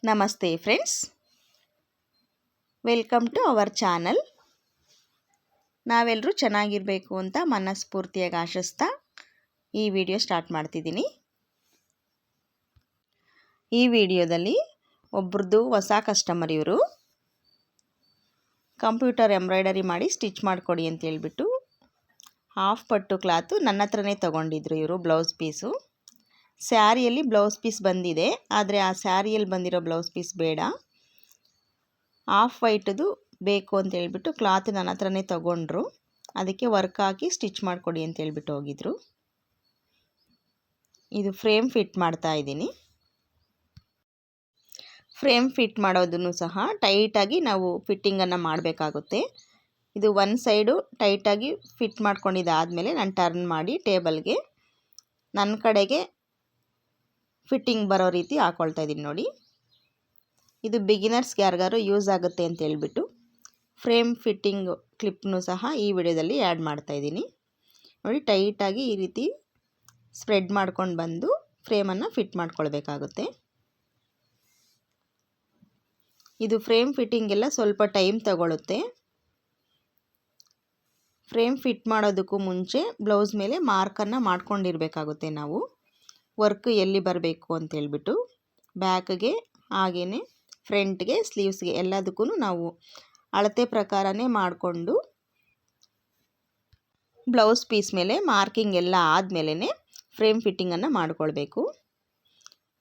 ನಮಸ್ತೆ friends, welcome to our channel. ನಾವೆಲ್ಲರೂ ಚೆನ್ನಾಗಿರಬೇಕು ಅಂತ ಮನಸ್ಫೂರ್ತಿಯಾಗಿ ಆಶಿಸ್ತಾ ಈ ವಿಡಿಯೋ ಸ್ಟಾರ್ಟ್ ಮಾಡ್ತಿದ್ದೀನಿ. ಈ ವಿಡಿಯೋದಲ್ಲಿ ಒಬ್ರದ್ದು ಹೊಸ ಕಸ್ಟಮರ್, ಇವರು ಕಂಪ್ಯೂಟರ್ ಎಂಬ್ರಾಯ್ಡರಿ ಮಾಡಿ ಸ್ಟಿಚ್ ಮಾಡಿಕೊಡಿ ಅಂತ ಹೇಳ್ಬಿಟ್ಟು ಹಾಫ್ ಪಟ್ಟು ಕ್ಲಾತು ನನ್ನ ಹತ್ರನೇ ತೊಗೊಂಡಿದ್ರು. ಇವರು ಬ್ಲೌಸ್ ಪೀಸು, ಸ್ಯಾರಿಯಲ್ಲಿ ಬ್ಲೌಸ್ ಪೀಸ್ ಬಂದಿದೆ, ಆದರೆ ಆ ಸ್ಯಾರಿಯಲ್ಲಿ ಬಂದಿರೋ ಬ್ಲೌಸ್ ಪೀಸ್ ಬೇಡ, ಆಫ್ ವೈಟದು ಬೇಕು ಅಂತ ಹೇಳ್ಬಿಟ್ಟು ಕ್ಲಾತ್ ನನ್ನ ಹತ್ರನೇ ತೊಗೊಂಡ್ರು. ಅದಕ್ಕೆ ವರ್ಕ್ ಹಾಕಿ ಸ್ಟಿಚ್ ಮಾಡಿಕೊಡಿ ಅಂತ ಹೇಳ್ಬಿಟ್ಟು ಹೋಗಿದ್ರು. ಇದು ಫ್ರೇಮ್ ಫಿಟ್ ಮಾಡ್ತಾ ಇದ್ದೀನಿ. ಫ್ರೇಮ್ ಫಿಟ್ ಮಾಡೋದನ್ನು ಸಹ ಟೈಟಾಗಿ ನಾವು ಫಿಟ್ಟಿಂಗನ್ನು ಮಾಡಬೇಕಾಗುತ್ತೆ. ಇದು ಒಂದು ಸೈಡು ಟೈಟಾಗಿ ಫಿಟ್ ಮಾಡ್ಕೊಂಡಿದ್ದಾದಮೇಲೆ ನಾನು ಟರ್ನ್ ಮಾಡಿ ಟೇಬಲ್ಗೆ ನನ್ನ ಕಡೆಗೆ ಫಿಟ್ಟಿಂಗ್ ಬರೋ ರೀತಿ ಹಾಕ್ಕೊಳ್ತಾ ಇದ್ದೀನಿ. ನೋಡಿ, ಇದು ಬಿಗಿನರ್ಸ್ಗೆ ಯಾರಿಗಾರು ಯೂಸ್ ಆಗುತ್ತೆ ಅಂತ ಹೇಳ್ಬಿಟ್ಟು ಫ್ರೇಮ್ ಫಿಟ್ಟಿಂಗ್ ಕ್ಲಿಪ್ನು ಸಹ ಈ ವಿಡಿಯೋದಲ್ಲಿ ಆ್ಯಡ್ ಮಾಡ್ತಾ ಇದ್ದೀನಿ. ನೋಡಿ, ಟೈಟಾಗಿ ಈ ರೀತಿ ಸ್ಪ್ರೆಡ್ ಮಾಡ್ಕೊಂಡು ಬಂದು ಫ್ರೇಮನ್ನು ಫಿಟ್ ಮಾಡ್ಕೊಳ್ಬೇಕಾಗುತ್ತೆ. ಇದು ಫ್ರೇಮ್ ಫಿಟ್ಟಿಂಗೆಲ್ಲ ಸ್ವಲ್ಪ ಟೈಮ್ ತಗೊಳ್ಳುತ್ತೆ. ಫ್ರೇಮ್ ಫಿಟ್ ಮಾಡೋದಕ್ಕೂ ಮುಂಚೆ ಬ್ಲೌಸ್ ಮೇಲೆ ಮಾರ್ಕನ್ನು ಮಾಡ್ಕೊಂಡಿರಬೇಕಾಗುತ್ತೆ. ನಾವು ವರ್ಕ್ ಎಲ್ಲಿ ಬರಬೇಕು ಅಂತ ಹೇಳ್ಬಿಟ್ಟು ಬ್ಯಾಕ್ಗೆ ಹಾಗೆಯೇ ಫ್ರಂಟ್ಗೆ ಸ್ಲೀವ್ಸ್ಗೆ ಎಲ್ಲದಕ್ಕೂ ನಾವು ಅಳತೆ ಪ್ರಕಾರನೇ ಮಾಡಿಕೊಂಡು ಬ್ಲೌಸ್ ಪೀಸ್ ಮೇಲೆ ಮಾರ್ಕಿಂಗ್ ಎಲ್ಲ ಆದಮೇಲೆ ಫ್ರೇಮ್ ಫಿಟ್ಟಿಂಗನ್ನು ಮಾಡಿಕೊಳ್ಬೇಕು.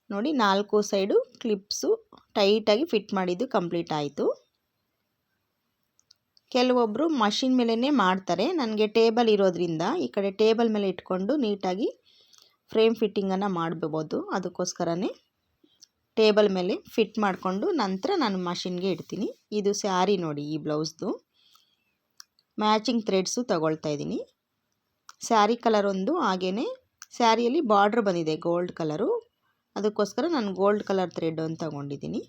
ನೋಡಿ, 4 ಸೈಡು ಕ್ಲಿಪ್ಸು ಟೈಟಾಗಿ ಫಿಟ್ ಮಾಡಿದ್ದು ಕಂಪ್ಲೀಟ್ ಆಯಿತು. ಕೆಲವೊಬ್ಬರು ಮಷಿನ್ ಮೇಲೇ ಮಾಡ್ತಾರೆ. ನನಗೆ ಟೇಬಲ್ ಇರೋದ್ರಿಂದ ಈ ಕಡೆ ಟೇಬಲ್ ಮೇಲೆ ಇಟ್ಕೊಂಡು ನೀಟಾಗಿ ಫ್ರೇಮ್ ಫಿಟ್ಟಿಂಗನ್ನು ಮಾಡಬಹುದು. ಅದಕ್ಕೋಸ್ಕರನೇ ಟೇಬಲ್ ಮೇಲೆ ಫಿಟ್ ಮಾಡಿಕೊಂಡು ನಂತರ ನಾನು ಮಷಿನ್ಗೆ ಇಡ್ತೀನಿ. ಇದು ಸ್ಯಾರಿ ನೋಡಿ, ಈ ಬ್ಲೌಸ್ದು ಮ್ಯಾಚಿಂಗ್ ಥ್ರೆಡ್ಸು ತಗೊಳ್ತಾ ಇದ್ದೀನಿ. ಸ್ಯಾರಿ ಕಲರ್ ಒಂದು, ಹಾಗೆಯೇ ಸ್ಯಾರಿಯಲ್ಲಿ ಬಾರ್ಡ್ರ್ ಬಂದಿದೆ ಗೋಲ್ಡ್ ಕಲರು, ಅದಕ್ಕೋಸ್ಕರ ನಾನು ಗೋಲ್ಡ್ ಕಲರ್ ಥ್ರೆಡ್ ಒಂದು ತಗೊಂಡಿದ್ದೀನಿ.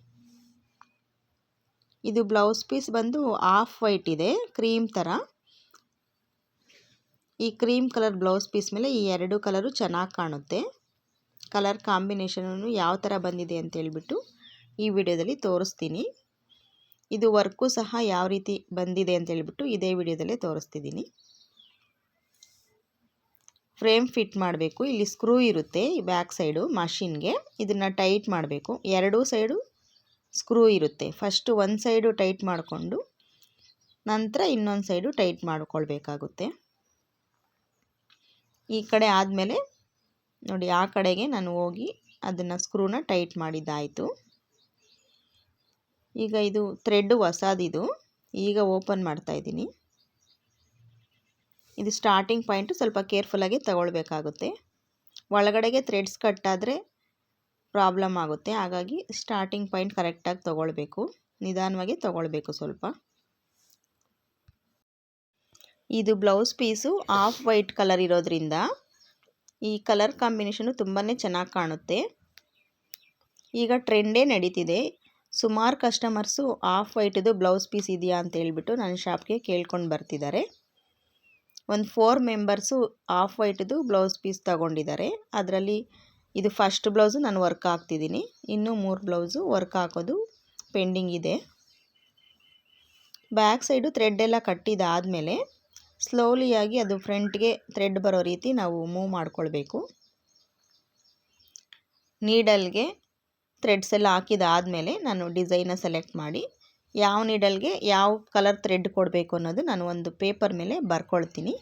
ಇದು ಬ್ಲೌಸ್ ಪೀಸ್ ಬಂದು ಆಫ್ ವೈಟ್ ಇದೆ, ಕ್ರೀಮ್ ಥರ. ಈ ಕ್ರೀಮ್ ಕಲರ್ ಬ್ಲೌಸ್ ಪೀಸ್ ಮೇಲೆ ಈ 2 ಕಲರು ಚೆನ್ನಾಗಿ ಕಾಣುತ್ತೆ. ಕಲರ್ ಕಾಂಬಿನೇಷನನ್ನು ಯಾವ ಥರ ಬಂದಿದೆ ಅಂತ ಹೇಳ್ಬಿಟ್ಟು ಈ ವಿಡಿಯೋದಲ್ಲಿ ತೋರಿಸ್ತೀನಿ. ಇದು ವರ್ಕು ಸಹ ಯಾವ ರೀತಿ ಬಂದಿದೆ ಅಂತ ಹೇಳ್ಬಿಟ್ಟು ಇದೇ ವಿಡಿಯೋದಲ್ಲೇ ತೋರಿಸ್ತಿದ್ದೀನಿ. ಫ್ರೇಮ್ ಫಿಟ್ ಮಾಡಬೇಕು. ಇಲ್ಲಿ ಸ್ಕ್ರೂ ಇರುತ್ತೆ ಈ ಬ್ಯಾಕ್ ಸೈಡು ಮಷಿನ್ಗೆ, ಇದನ್ನು ಟೈಟ್ ಮಾಡಬೇಕು. 2 ಸೈಡು ಸ್ಕ್ರೂ ಇರುತ್ತೆ. ಫಸ್ಟು ಒಂದು ಸೈಡು ಟೈಟ್ ಮಾಡಿಕೊಂಡು ನಂತರ ಇನ್ನೊಂದು ಸೈಡು ಟೈಟ್ ಮಾಡಿಕೊಳ್ಬೇಕಾಗುತ್ತೆ. ಈ ಕಡೆ ಆದಮೇಲೆ ನೋಡಿ, ಆ ಕಡೆಗೆ ನಾನು ಹೋಗಿ ಅದನ್ನು ಸ್ಕ್ರೂನ ಟೈಟ್ ಮಾಡಿದ್ದಾಯಿತು. ಈಗ ಇದು ಥ್ರೆಡ್ಡು ಹೊಸದಿದು, ಈಗ ಓಪನ್ ಮಾಡ್ತಾ ಇದ್ದೀನಿ. ಇದು ಸ್ಟಾರ್ಟಿಂಗ್ ಪಾಯಿಂಟು ಸ್ವಲ್ಪ ಕೇರ್ಫುಲ್ಲಾಗಿ ತಗೊಳ್ಬೇಕಾಗುತ್ತೆ. ಒಳಗಡೆಗೆ ಥ್ರೆಡ್ಸ್ ಕಟ್ಟಾದರೆ ಪ್ರಾಬ್ಲಮ್ ಆಗುತ್ತೆ. ಹಾಗಾಗಿ ಸ್ಟಾರ್ಟಿಂಗ್ ಪಾಯಿಂಟ್ ಕರೆಕ್ಟಾಗಿ ತೊಗೊಳ್ಬೇಕು, ನಿಧಾನವಾಗಿ ತೊಗೊಳ್ಬೇಕು ಸ್ವಲ್ಪ. ಇದು blouse piece of white colour ಇರೋದ್ರಿಂದ ಈ ಕಲರ್ ಕಾಂಬಿನೇಷನು ತುಂಬಾ ಚೆನ್ನಾಗಿ ಕಾಣುತ್ತೆ. ಈಗ ಟ್ರೆಂಡೇ ನಡೀತಿದೆ. ಸುಮಾರು ಕಸ್ಟಮರ್ಸು ಆಫ್ ವೈಟದು ಬ್ಲೌಸ್ ಪೀಸ್ ಇದೆಯಾ ಅಂತ ಹೇಳ್ಬಿಟ್ಟು ನನ್ನ ಶಾಪ್ಗೆ ಕೇಳ್ಕೊಂಡು ಬರ್ತಿದ್ದಾರೆ. ಒಂದು 4 ಮೆಂಬರ್ಸು ಆಫ್ ವೈಟದು ಬ್ಲೌಸ್ ಪೀಸ್ ತಗೊಂಡಿದ್ದಾರೆ. ಅದರಲ್ಲಿ ಇದು ಫಸ್ಟ್ ಬ್ಲೌಸು ನಾನು ವರ್ಕ್ ಹಾಕ್ತಿದ್ದೀನಿ, ಇನ್ನೂ 3 ಬ್ಲೌಸು ವರ್ಕ್ ಹಾಕೋದು ಪೆಂಡಿಂಗ್ ಇದೆ. ಬ್ಯಾಕ್ ಸೈಡು ಥ್ರೆಡ್ ಎಲ್ಲ ಕಟ್ಟಿದಾದಮೇಲೆ ಸ್ಲೋಲಿಯಾಗಿ ಅದು ಫ್ರಂಟ್ಗೆ ಥ್ರೆಡ್ ಬರೋ ರೀತಿ ನಾವು ಮೂವ್ ಮಾಡ್ಕೊಳ್ಬೇಕು. ನೀಡಲ್ಗೆ ಥ್ರೆಡ್ಸ್ ಎಲ್ಲ ಹಾಕಿದಾದಮೇಲೆ ನಾನು ಡಿಸೈನ ಸೆಲೆಕ್ಟ್ ಮಾಡಿ ಯಾವ ನೀಡಲ್ಗೆ ಯಾವ ಕಲರ್ ಥ್ರೆಡ್ ಕೊಡಬೇಕು ಅನ್ನೋದು ನಾನು ಒಂದು ಪೇಪರ್ ಮೇಲೆ ಬರ್ಕೊಳ್ತೀನಿ.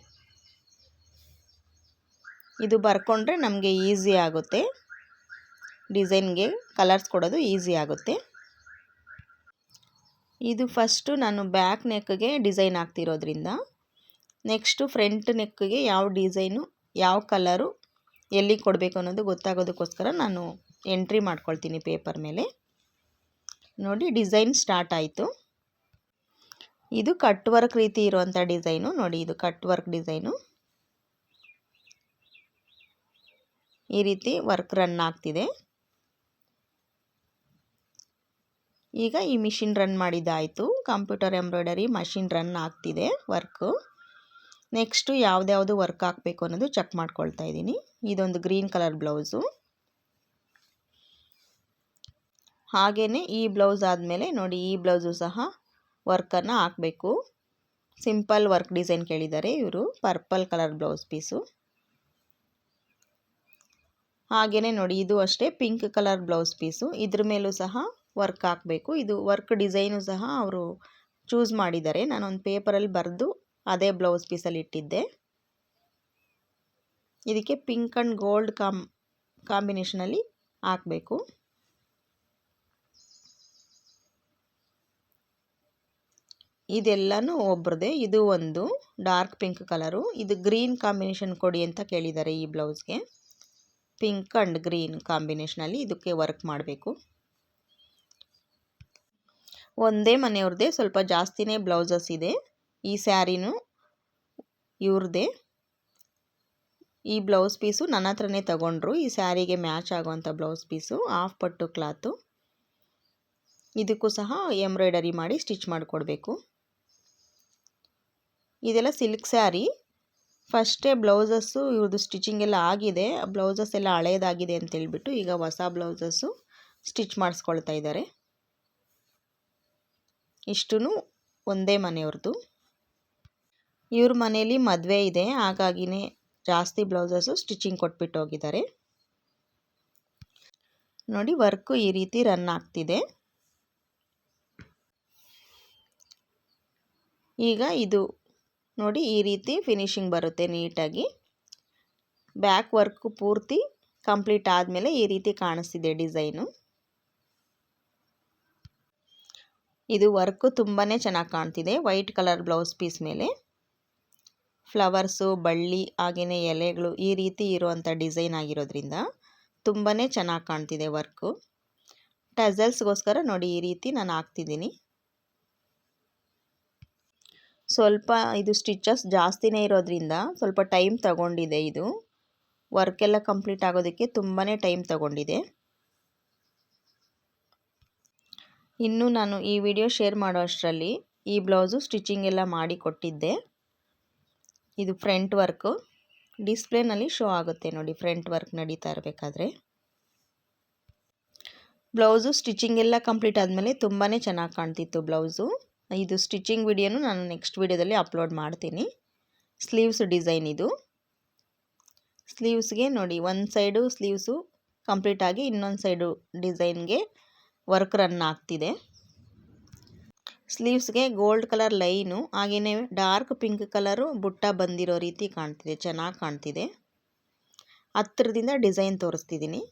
ಇದು ಬರ್ಕೊಂಡ್ರೆ ನಮಗೆ ಈಸಿ ಆಗುತ್ತೆ, ಡಿಸೈನ್ಗೆ ಕಲರ್ಸ್ ಕೊಡೋದು ಈಸಿ ಆಗುತ್ತೆ. ಇದು ಫಸ್ಟು ನಾನು ಬ್ಯಾಕ್ ನೆಕ್ಗೆ ಡಿಸೈನ್ ಹಾಕ್ತಿರೋದ್ರಿಂದ ನೆಕ್ಸ್ಟು ಫ್ರಂಟ್ ನೆಕ್ಗೆ ಯಾವ ಡಿಸೈನು ಯಾವ ಕಲರು ಎಲ್ಲಿ ಕೊಡಬೇಕು ಅನ್ನೋದು ಗೊತ್ತಾಗೋದಕ್ಕೋಸ್ಕರ ನಾನು ಎಂಟ್ರಿ ಮಾಡ್ಕೊಳ್ತೀನಿ ಪೇಪರ್ ಮೇಲೆ. ನೋಡಿ, ಡಿಸೈನ್ ಸ್ಟಾರ್ಟ್ ಆಯಿತು. ಇದು ಕಟ್ ವರ್ಕ್ ರೀತಿ ಇರುವಂಥ ಡಿಸೈನು. ನೋಡಿ, ಇದು ಕಟ್ ವರ್ಕ್ ಡಿಸೈನು. ಈ ರೀತಿ ವರ್ಕ್ ರನ್ ಆಗ್ತಿದೆ. ಈಗ ಈ ಮಿಷಿನ್ ರನ್ ಮಾಡಿದ್ದಾಯಿತು. ಕಂಪ್ಯೂಟರ್ ಎಂಬ್ರಾಯ್ಡರಿ ಮಷಿನ್ ರನ್ ಆಗ್ತಿದೆ ವರ್ಕು. ನೆಕ್ಸ್ಟು ಯಾವುದ್ಯಾವುದು ವರ್ಕ್ ಹಾಕಬೇಕು ಅನ್ನೋದು ಚೆಕ್ ಮಾಡ್ಕೊಳ್ತಾ ಇದ್ದೀನಿ. ಇದೊಂದು ಗ್ರೀನ್ ಕಲರ್ ಬ್ಲೌಸು, ಹಾಗೆಯೇ ಈ ಬ್ಲೌಸ್ ಆದಮೇಲೆ ನೋಡಿ ಈ ಬ್ಲೌಸು ಸಹ ವರ್ಕನ್ನು ಹಾಕಬೇಕು. ಸಿಂಪಲ್ ವರ್ಕ್ ಡಿಸೈನ್ ಕೇಳಿದ್ದಾರೆ ಇವರು, ಪರ್ಪಲ್ ಕಲರ್ ಬ್ಲೌಸ್ ಪೀಸು. ಹಾಗೆಯೇ ನೋಡಿ ಇದು ಅಷ್ಟೇ ಪಿಂಕ್ ಕಲರ್ ಬ್ಲೌಸ್ ಪೀಸು, ಇದ್ರ ಮೇಲೂ ಸಹ ವರ್ಕ್ ಹಾಕಬೇಕು. ಇದು ವರ್ಕ್ ಡಿಸೈನು ಸಹ ಅವರು ಚೂಸ್ ಮಾಡಿದ್ದಾರೆ. ನಾನೊಂದು ಪೇಪರಲ್ಲಿ ಬರೆದು ಅದೇ ಬ್ಲೌಸ್ ಪೀಸಲ್ಲಿ ಇಟ್ಟಿದ್ದೆ. ಇದಕ್ಕೆ ಪಿಂಕ್ ಆ್ಯಂಡ್ ಗೋಲ್ಡ್ ಕಾಂಬಿನೇಷನಲ್ಲಿ ಹಾಕಬೇಕು. ಇದೆಲ್ಲನೂ ಒಬ್ರದೇ. ಇದು ಒಂದು ಡಾರ್ಕ್ ಪಿಂಕ್ ಕಲರು, ಇದು ಗ್ರೀನ್ ಕಾಂಬಿನೇಷನ್ ಕೊಡಿ ಅಂತ ಕೇಳಿದ್ದಾರೆ ಈ ಬ್ಲೌಸ್ಗೆ. ಪಿಂಕ್ ಆ್ಯಂಡ್ ಗ್ರೀನ್ ಕಾಂಬಿನೇಷನಲ್ಲಿ ಇದಕ್ಕೆ ವರ್ಕ್ ಮಾಡಬೇಕು. ಒಂದೇ ಮನೆಯವ್ರದ್ದೇ, ಸ್ವಲ್ಪ ಜಾಸ್ತಿನೇ ಬ್ಲೌಸಸ್ ಇದೆ. ಈ ಸ್ಯಾರಿನೂ ಇವ್ರದ್ದೇ. ಈ ಬ್ಲೌಸ್ ಪೀಸು ನನ್ನ ಹತ್ರನೇ ತಗೊಂಡ್ರು, ಈ ಸ್ಯಾರಿಗೆ ಮ್ಯಾಚ್ ಆಗುವಂಥ ಬ್ಲೌಸ್ ಪೀಸು, ಹಾಫ್ ಪಟ್ಟು ಕ್ಲಾತು. ಇದಕ್ಕೂ ಸಹ ಎಂಬ್ರಾಯ್ಡರಿ ಮಾಡಿ ಸ್ಟಿಚ್ ಮಾಡಿಕೊಡ್ಬೇಕು. ಇದೆಲ್ಲ ಸಿಲ್ಕ್ ಸ್ಯಾರಿ. ಫಸ್ಟೇ ಬ್ಲೌಸಸ್ಸು ಇವ್ರದ್ದು ಸ್ಟಿಚಿಂಗ್ ಎಲ್ಲ ಆಗಿದೆ, ಬ್ಲೌಸಸ್ ಎಲ್ಲ ಹಳೇದಾಗಿದೆ ಅಂತೇಳ್ಬಿಟ್ಟು ಈಗ ಹೊಸ ಬ್ಲೌಸಸ್ಸು ಸ್ಟಿಚ್ ಮಾಡಿಸ್ಕೊಳ್ತಾ ಇದ್ದಾರೆ. ಇಷ್ಟೂ ಒಂದೇ ಮನೆಯವ್ರದ್ದು. ಇವ್ರ ಮನೇಲಿ ಮದುವೆ ಇದೆ, ಹಾಗಾಗಿನೇ ಜಾಸ್ತಿ ಬ್ಲೌಸಸ್ಸು ಸ್ಟಿಚಿಂಗ್ ಕೊಟ್ಬಿಟ್ಟು ಹೋಗಿದ್ದಾರೆ. ನೋಡಿ ವರ್ಕು ಈ ರೀತಿ ರನ್ ಆಗ್ತಿದೆ. ಈಗ ಇದು ನೋಡಿ ಈ ರೀತಿ ಫಿನಿಶಿಂಗ್ ಬರುತ್ತೆ ನೀಟಾಗಿ. ಬ್ಯಾಕ್ ವರ್ಕು ಪೂರ್ತಿ ಕಂಪ್ಲೀಟ್ ಆದಮೇಲೆ ಈ ರೀತಿ ಕಾಣಿಸ್ತಿದೆ ಡಿಸೈನು. ಇದು ವರ್ಕು ತುಂಬಾ ಚೆನ್ನಾಗಿ ಕಾಣ್ತಿದೆ. ವೈಟ್ ಕಲರ್ ಬ್ಲೌಸ್ ಪೀಸ್ ಮೇಲೆ ಫ್ಲವರ್ಸು, ಬಳ್ಳಿ, ಹಾಗೆಯೇ ಎಲೆಗಳು ಈ ರೀತಿ ಇರುವಂಥ ಡಿಸೈನ್ ಆಗಿರೋದ್ರಿಂದ ತುಂಬಾ ಚೆನ್ನಾಗಿ ಕಾಣ್ತಿದೆ ವರ್ಕು. ಟಸಲ್ಸ್ಗೋಸ್ಕರ ನೋಡಿ ಈ ರೀತಿ ನಾನು ಹಾಕ್ತಿದ್ದೀನಿ. ಸ್ವಲ್ಪ ಇದು ಸ್ಟಿಚಸ್ ಜಾಸ್ತಿನೇ ಇರೋದ್ರಿಂದ ಸ್ವಲ್ಪ ಟೈಮ್ ತಗೊಂಡಿದೆ. ಇದು ವರ್ಕೆಲ್ಲ ಕಂಪ್ಲೀಟ್ ಆಗೋದಕ್ಕೆ ತುಂಬಾ ಟೈಮ್ ತಗೊಂಡಿದೆ. ಇನ್ನು ನಾನು ಈ ವಿಡಿಯೋ ಶೇರ್ ಮಾಡೋ ಅಷ್ಟರಲ್ಲಿ ಈ ಬ್ಲೌಸು ಸ್ಟಿಚಿಂಗ್ ಎಲ್ಲ ಮಾಡಿ ಕೊಟ್ಟಿದ್ದೆ. ಇದು ಫ್ರಂಟ್ ವರ್ಕು ಡಿಸ್ಪ್ಲೇನಲ್ಲಿ ಶೋ ಆಗುತ್ತೆ ನೋಡಿ, ಫ್ರಂಟ್ ವರ್ಕ್ ನಡೀತಾ ಇರಬೇಕಾದ್ರೆ. ಬ್ಲೌಸು ಸ್ಟಿಚಿಂಗ್ ಎಲ್ಲ ಕಂಪ್ಲೀಟ್ ಆದಮೇಲೆ ತುಂಬಾ ಚೆನ್ನಾಗಿ ಕಾಣ್ತಿತ್ತು ಬ್ಲೌಸು. ಇದು ಸ್ಟಿಚಿಂಗ್ ವಿಡಿಯೋನು ನಾನು ನೆಕ್ಸ್ಟ್ ವಿಡಿಯೋದಲ್ಲಿ ಅಪ್ಲೋಡ್ ಮಾಡ್ತೀನಿ. ಸ್ಲೀವ್ಸ್ ಡಿಸೈನ್ ಇದು. ಸ್ಲೀವ್ಸ್ಗೆ ನೋಡಿ ಒಂದು ಸೈಡು ಸ್ಲೀವ್ಸು ಕಂಪ್ಲೀಟ್ ಆಗಿ ಇನ್ನೊಂದು ಸೈಡು ಡಿಸೈನ್ಗೆ ವರ್ಕ್ ರನ್ ಆಗ್ತಿದೆ. ಸ್ಲೀವ್ಸ್ಗೆ ಗೋಲ್ಡ್ ಕಲರ್ ಲೈನು, ಹಾಗೆಯೇ ಡಾರ್ಕ್ ಪಿಂಕ್ ಕಲರು ಬುಟ್ಟ ಬಂದಿರೋ ರೀತಿ ಕಾಣ್ತಿದೆ, ಚೆನ್ನಾಗಿ ಕಾಣ್ತಿದೆ. ಹತ್ತಿರದಿಂದ ಡಿಸೈನ್ ತೋರಿಸ್ತಿದ್ದೀನಿ.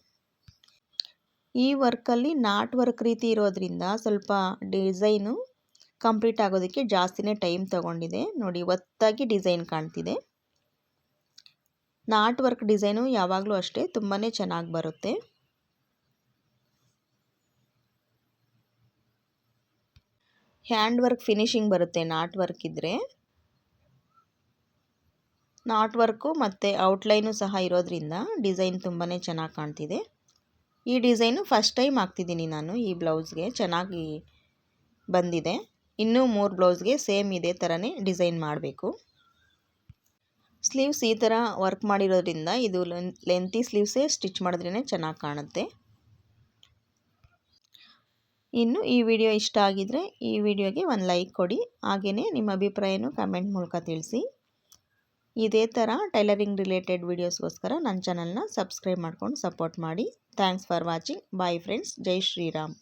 ಈ ವರ್ಕಲ್ಲಿ ನಾಟ್ ವರ್ಕ್ ರೀತಿ ಇರೋದ್ರಿಂದ ಸ್ವಲ್ಪ ಡಿಸೈನು ಕಂಪ್ಲೀಟ್ ಆಗೋದಕ್ಕೆ ಜಾಸ್ತಿನೇ ಟೈಮ್ ತಗೊಂಡಿದೆ. ನೋಡಿ ಒತ್ತಾಗಿ ಡಿಸೈನ್ ಕಾಣ್ತಿದೆ. ನಾಟ್ ವರ್ಕ್ ಡಿಸೈನು ಯಾವಾಗಲೂ ಅಷ್ಟೇ ತುಂಬಾ ಚೆನ್ನಾಗಿ ಬರುತ್ತೆ. ಹ್ಯಾಂಡ್ ವರ್ಕ್ ಫಿನಿಶಿಂಗ್ ಬರುತ್ತೆ ನಾಟ್ ವರ್ಕ್ ಇದ್ದರೆ. ನಾಟ್ ವರ್ಕು ಮತ್ತು ಔಟ್ಲೈನು ಸಹ ಇರೋದ್ರಿಂದ ಡಿಸೈನ್ ತುಂಬಾ ಚೆನ್ನಾಗಿ ಕಾಣ್ತಿದೆ. ಈ ಡಿಸೈನು ಫಸ್ಟ್ ಟೈಮ್ ಹಾಕ್ತಿದ್ದೀನಿ ನಾನು ಈ ಬ್ಲೌಸ್ಗೆ, ಚೆನ್ನಾಗಿ ಬಂದಿದೆ. ಇನ್ನೂ 3 ಬ್ಲೌಸ್ಗೆ ಸೇಮ್ ಇದೇ ಥರನೇ ಡಿಸೈನ್ ಮಾಡಬೇಕು. ಸ್ಲೀವ್ಸ್ ಈ ಥರ ವರ್ಕ್ ಮಾಡಿರೋದ್ರಿಂದ ಇದು ಲೆಂತಿ ಸ್ಲೀವ್ಸೇ ಸ್ಟಿಚ್ ಮಾಡಿದ್ರೇ ಚೆನ್ನಾಗಿ ಕಾಣುತ್ತೆ. ಇನ್ನು ಈ ವಿಡಿಯೋ ಇಷ್ಟ ಆಗಿದರೆ ಈ ವಿಡಿಯೋಗೆ ಒಂದು ಲೈಕ್ ಕೊಡಿ, ಹಾಗೆಯೇ ನಿಮ್ಮ ಅಭಿಪ್ರಾಯನೂ ಕಮೆಂಟ್ ಮೂಲಕ ತಿಳಿಸಿ. ಇದೇ ಥರ ಟೈಲರಿಂಗ್ ರಿಲೇಟೆಡ್ ವೀಡಿಯೋಸ್ಗೋಸ್ಕರ ನನ್ನ ಚಾನಲ್ನ ಸಬ್ಸ್ಕ್ರೈಬ್ ಮಾಡ್ಕೊಂಡು ಸಪೋರ್ಟ್ ಮಾಡಿ. Thanks for watching. Bye friends. Jai Shriram.